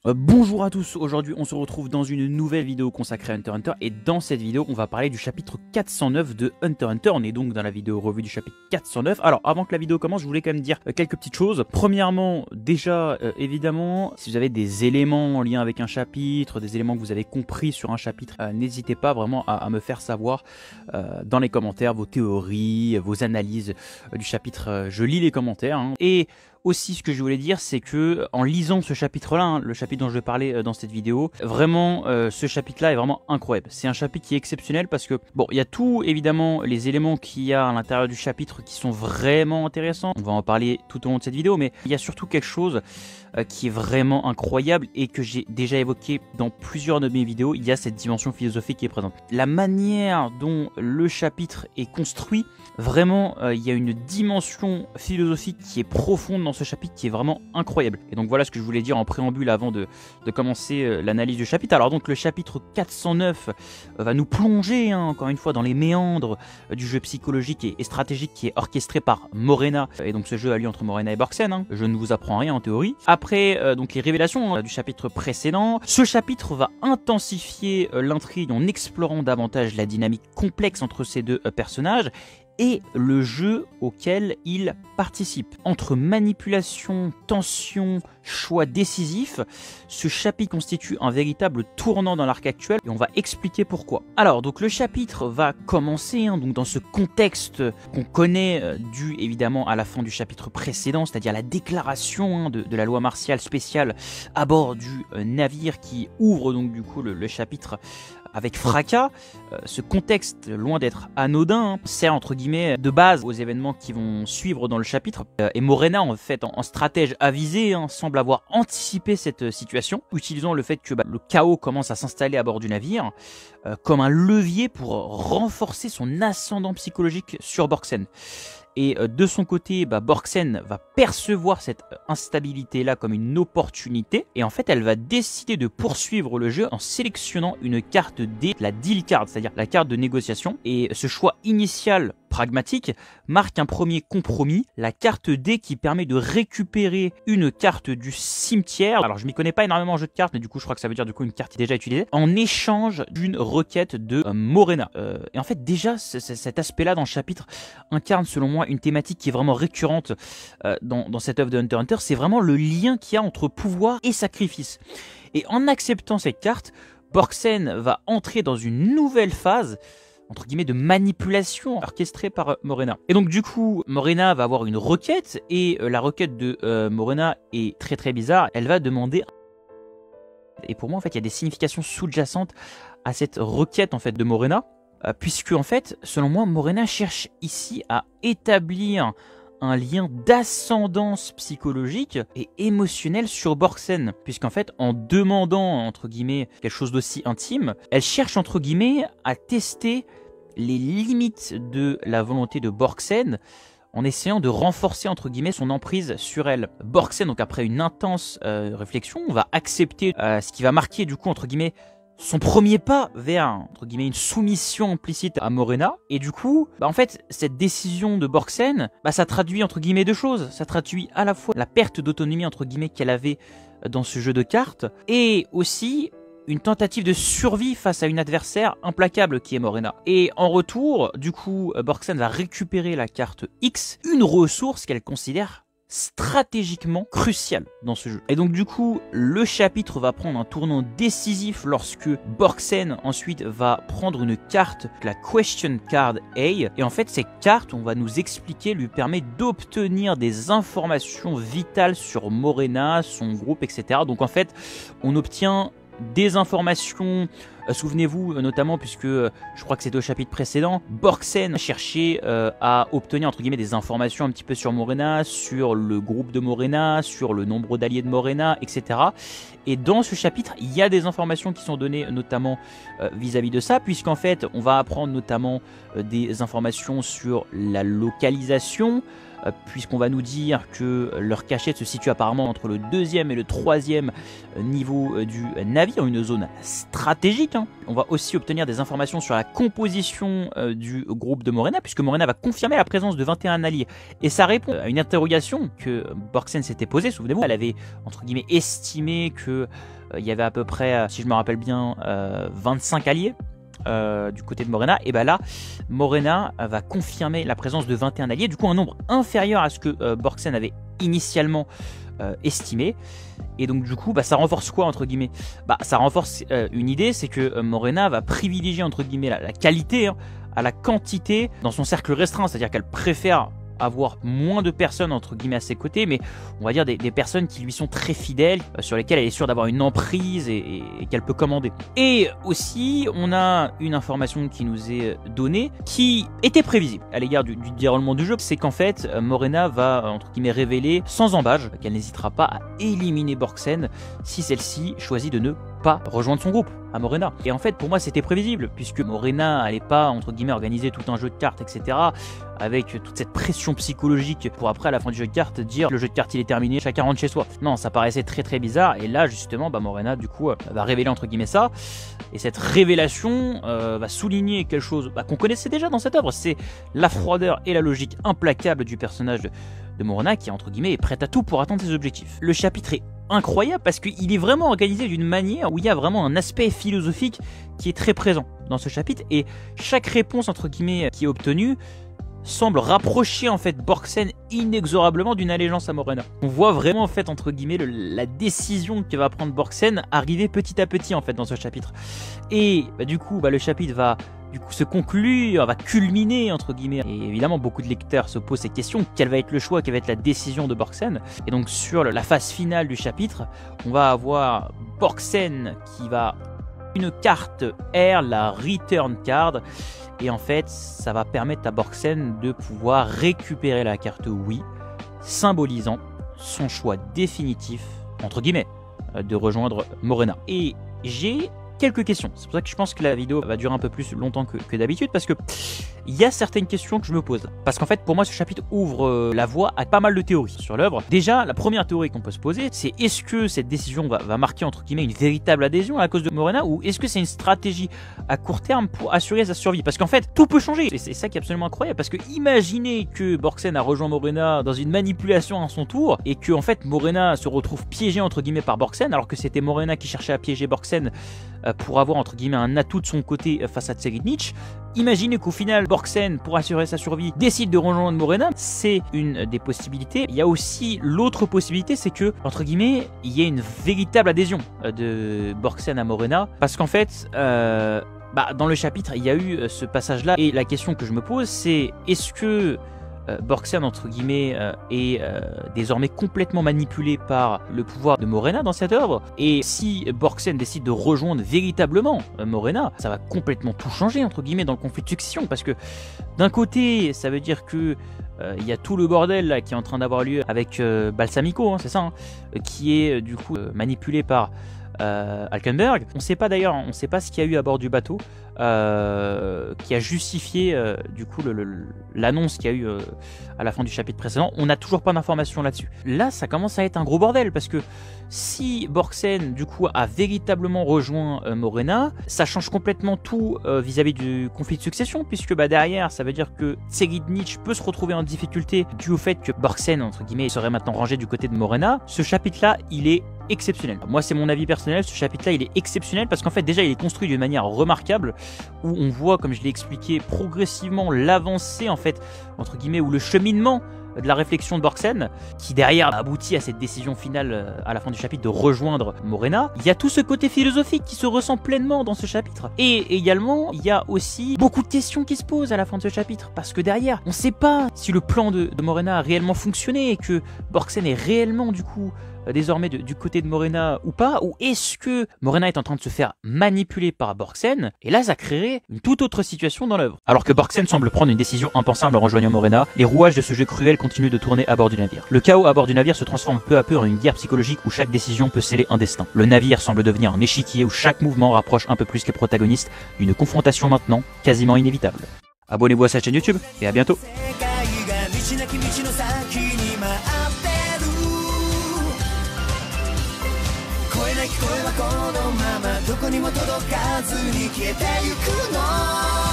Bonjour à tous, aujourd'hui on se retrouve dans une nouvelle vidéo consacrée à Hunter x Hunter et dans cette vidéo on va parler du chapitre 409 de Hunter x Hunter. On est donc dans la vidéo revue du chapitre 409. Alors avant que la vidéo commence, je voulais quand même dire quelques petites choses. Premièrement, déjà évidemment, si vous avez des éléments en lien avec un chapitre, des éléments que vous avez compris sur un chapitre, n'hésitez pas vraiment à me faire savoir dans les commentaires vos théories, vos analyses du chapitre. Je lis les commentaires hein. Et aussi, ce que je voulais dire, c'est que en lisant ce chapitre-là, hein, le chapitre dont je vais parler dans cette vidéo, vraiment, ce chapitre-là est vraiment incroyable. C'est un chapitre qui est exceptionnel parce que, bon, il y a tout, évidemment, les éléments qu'il y a à l'intérieur du chapitre qui sont vraiment intéressants. On va en parler tout au long de cette vidéo, mais il y a surtout quelque chose qui est vraiment incroyable et que j'ai déjà évoqué dans plusieurs de mes vidéos. Il y a cette dimension philosophique qui est présente. La manière dont le chapitre est construit, vraiment, il y a une dimension philosophique qui est profonde dans ce chapitre qui est vraiment incroyable. Et donc voilà ce que je voulais dire en préambule avant de commencer l'analyse du chapitre. Alors donc le chapitre 409 va nous plonger hein, encore une fois dans les méandres du jeu psychologique et stratégique qui est orchestré par Morena. Et donc ce jeu a lieu entre Morena et Borksen. Hein. Je ne vous apprends rien en théorie. Après donc les révélations du chapitre précédent, ce chapitre va intensifier l'intrigue en explorant davantage la dynamique complexe entre ces deux personnages et le jeu auquel il participe. Entre manipulation, tension, choix décisif, ce chapitre constitue un véritable tournant dans l'arc actuel et on va expliquer pourquoi. Alors, donc le chapitre va commencer hein, donc dans ce contexte qu'on connaît dû évidemment à la fin du chapitre précédent, c'est-à-dire la déclaration hein, de la loi martiale spéciale à bord du navire qui ouvre donc du coup le chapitre avec fracas. Ce contexte, loin d'être anodin, hein, sert entre guillemets de base aux événements qui vont suivre dans le chapitre. Et Morena, en fait, en stratège avisé, hein, semble avoir anticipé cette situation, utilisant le fait que le chaos commence à s'installer à bord du navire comme un levier pour renforcer son ascendant psychologique sur Borksen. Et de son côté, Borksen va percevoir cette instabilité-là comme une opportunité. Et en fait, elle va décider de poursuivre le jeu en sélectionnant une carte D, la deal card, c'est-à-dire la carte de négociation. Et ce choix initial pragmatique marque un premier compromis, la carte D qui permet de récupérer une carte du cimetière. Alors je m'y connais pas énormément en jeu de cartes, mais du coup je crois que ça veut dire du coup une carte déjà utilisée, en échange d'une requête de Morena. Et en fait déjà cet aspect-là dans le chapitre incarne selon moi une thématique qui est vraiment récurrente dans cette œuvre de Hunter x Hunter, c'est vraiment le lien qu'il y a entre pouvoir et sacrifice. Et en acceptant cette carte, Borksen va entrer dans une nouvelle phase entre guillemets de manipulation orchestrée par Morena. Et donc du coup, Morena va avoir une requête et la requête de Morena est très très bizarre. Elle va demander, et pour moi en fait il y a des significations sous-jacentes à cette requête en fait de Morena, puisque en fait selon moi Morena cherche ici à établir un lien d'ascendance psychologique et émotionnelle sur Borksen, puisqu'en fait, en demandant, entre guillemets, quelque chose d'aussi intime, elle cherche, entre guillemets, à tester les limites de la volonté de Borksen en essayant de renforcer, entre guillemets, son emprise sur elle. Borksen, donc après une intense réflexion, va accepter ce qui va marquer, du coup, entre guillemets, son premier pas vers, entre guillemets, une soumission implicite à Morena. Et du coup, en fait, cette décision de Borksen, ça traduit, entre guillemets, deux choses. Ça traduit à la fois la perte d'autonomie, entre guillemets, qu'elle avait dans ce jeu de cartes, et aussi une tentative de survie face à une adversaire implacable qui est Morena. Et en retour, du coup, Borksen va récupérer la carte X, une ressource qu'elle considère stratégiquement crucial dans ce jeu. Et donc du coup, le chapitre va prendre un tournant décisif lorsque Borksen ensuite va prendre une carte, la Question Card A, et en fait cette carte, on va nous expliquer, lui permet d'obtenir des informations vitales sur Morena, son groupe, etc. Donc en fait, on obtient des informations, souvenez-vous notamment puisque je crois que c'était au chapitre précédent, Borksen cherchait à obtenir entre guillemets des informations un petit peu sur Morena, sur le groupe de Morena, sur le nombre d'alliés de Morena, etc. Et dans ce chapitre, il y a des informations qui sont données notamment vis-à-vis de ça, puisqu'en fait on va apprendre notamment des informations sur la localisation, puisqu'on va nous dire que leur cachette se situe apparemment entre le 2e et le 3e niveau du navire, une zone stratégique. On va aussi obtenir des informations sur la composition du groupe de Morena, puisque Morena va confirmer la présence de 21 alliés. Et ça répond à une interrogation que Borgsen s'était posée, souvenez-vous. Elle avait, entre guillemets, estimé que il y avait à peu près, si je me rappelle bien, 25 alliés du côté de Morena. Et bien là, Morena va confirmer la présence de 21 alliés, du coup un nombre inférieur à ce que Borgsen avait initialement estimé. Et donc du coup, ça renforce quoi, entre guillemets? Ça renforce une idée, c'est que Morena va privilégier, entre guillemets, la qualité à la quantité dans son cercle restreint, c'est-à-dire qu'elle préfère avoir moins de personnes, entre guillemets, à ses côtés, mais on va dire des personnes qui lui sont très fidèles, sur lesquelles elle est sûre d'avoir une emprise et qu'elle peut commander. Et aussi, on a une information qui nous est donnée, qui était prévisible à l'égard du déroulement du jeu, c'est qu'en fait, Morena va, entre guillemets, révéler sans embâche qu'elle n'hésitera pas à éliminer Borgsen si celle-ci choisit de ne pas rejoindre son groupe à Morena. Et en fait, pour moi, c'était prévisible, puisque Morena n'allait pas, entre guillemets, organiser tout un jeu de cartes, etc., avec toute cette pression psychologique pour après, à la fin du jeu de cartes, dire le jeu de cartes il est terminé, chacun rentre chez soi. Non, ça paraissait très très bizarre, et là, justement, Morena, du coup, va révéler, entre guillemets, ça, et cette révélation va souligner quelque chose qu'on connaissait déjà dans cette œuvre, c'est la froideur et la logique implacable du personnage de Morena, qui, entre guillemets, est prête à tout pour atteindre ses objectifs. Le chapitre est incroyable parce qu'il est vraiment organisé d'une manière où il y a vraiment un aspect philosophique qui est très présent dans ce chapitre, et chaque réponse, entre guillemets, qui est obtenue semble rapprocher en fait Borgsen inexorablement d'une allégeance à Morena. On voit vraiment en fait, entre guillemets, la décision que va prendre Borgsen arriver petit à petit en fait dans ce chapitre. Et du coup le chapitre va se conclure, va culminer, entre guillemets. Et évidemment, beaucoup de lecteurs se posent ces questions. Quel va être le choix? Quelle va être la décision de Borgsen? Et donc, sur la phase finale du chapitre, on va avoir Borgsen qui va une carte R, la Return Card. Et en fait, ça va permettre à Borgsen de pouvoir récupérer la carte oui, symbolisant son choix définitif, entre guillemets, de rejoindre Morena. Et j'ai quelques questions. C'est pour ça que je pense que la vidéo va durer un peu plus longtemps que d'habitude, parce que il y a certaines questions que je me pose. Parce qu'en fait, pour moi, ce chapitre ouvre la voie à pas mal de théories sur l'œuvre. Déjà, la première théorie qu'on peut se poser, c'est est-ce que cette décision va marquer, entre guillemets, une véritable adhésion à la cause de Morena, ou est-ce que c'est une stratégie à court terme pour assurer sa survie? Parce qu'en fait, tout peut changer. Et c'est ça qui est absolument incroyable, parce que imaginez que Borgsen a rejoint Morena dans une manipulation à son tour, et que en fait, Morena se retrouve piégé, entre guillemets, par Borgsen, alors que c'était Morena qui cherchait à piéger Borgsen pour avoir, entre guillemets, un atout de son côté face à Tseridnich. Imaginez qu'au final, Borgsen, pour assurer sa survie, décide de rejoindre Morena. C'est une des possibilités. Il y a aussi l'autre possibilité, c'est que, entre guillemets, il y ait une véritable adhésion de Borgsen à Morena. Parce qu'en fait, dans le chapitre, il y a eu ce passage-là. Et la question que je me pose, c'est est-ce que Borgsen, entre guillemets, est désormais complètement manipulé par le pouvoir de Morena dans cette œuvre? Et si Borgsen décide de rejoindre véritablement Morena, ça va complètement tout changer, entre guillemets, dans le conflit de succession, parce que d'un côté, ça veut dire que il y a tout le bordel là, qui est en train d'avoir lieu avec Balsamico, c'est ça, qui est du coup manipulé par Alkenberg. On sait pas d'ailleurs, on sait pas ce qu'il y a eu à bord du bateau qui a justifié du coup l'annonce qu'il y a eu à la fin du chapitre précédent. On n'a toujours pas d'informations là-dessus. Là, ça commence à être un gros bordel, parce que si Borgsen du coup a véritablement rejoint Morena, ça change complètement tout vis-à-vis du conflit de succession, puisque derrière, ça veut dire que Tseridnich peut se retrouver en difficulté dû au fait que Borgsen, entre guillemets, serait maintenant rangé du côté de Morena. Ce chapitre-là, il est exceptionnel. Moi, c'est mon avis personnel, ce chapitre-là, il est exceptionnel parce qu'en fait, déjà, il est construit d'une manière remarquable, où on voit, comme je l'ai expliqué, progressivement l'avancée, en fait, entre guillemets, ou le cheminement de la réflexion de Borgsen, qui derrière aboutit à cette décision finale à la fin du chapitre de rejoindre Morena. Il y a tout ce côté philosophique qui se ressent pleinement dans ce chapitre. Et également, il y a aussi beaucoup de questions qui se posent à la fin de ce chapitre, parce que derrière, on ne sait pas si le plan de Morena a réellement fonctionné, et que Borgsen est réellement, du coup, désormais du côté de Morena ou pas, ou est-ce que Morena est en train de se faire manipuler par Borgsen, et là ça créerait une toute autre situation dans l'œuvre. Alors que Borgsen semble prendre une décision impensable en rejoignant Morena, les rouages de ce jeu cruel continuent de tourner à bord du navire. Le chaos à bord du navire se transforme peu à peu en une guerre psychologique où chaque décision peut sceller un destin. Le navire semble devenir un échiquier où chaque mouvement rapproche un peu plus les protagonistes d'une confrontation maintenant quasiment inévitable. Abonnez-vous à sa chaîne YouTube et à bientôt. 道なき道の先に待ってる声なき声はこのままどこにも届かずに消えてゆくの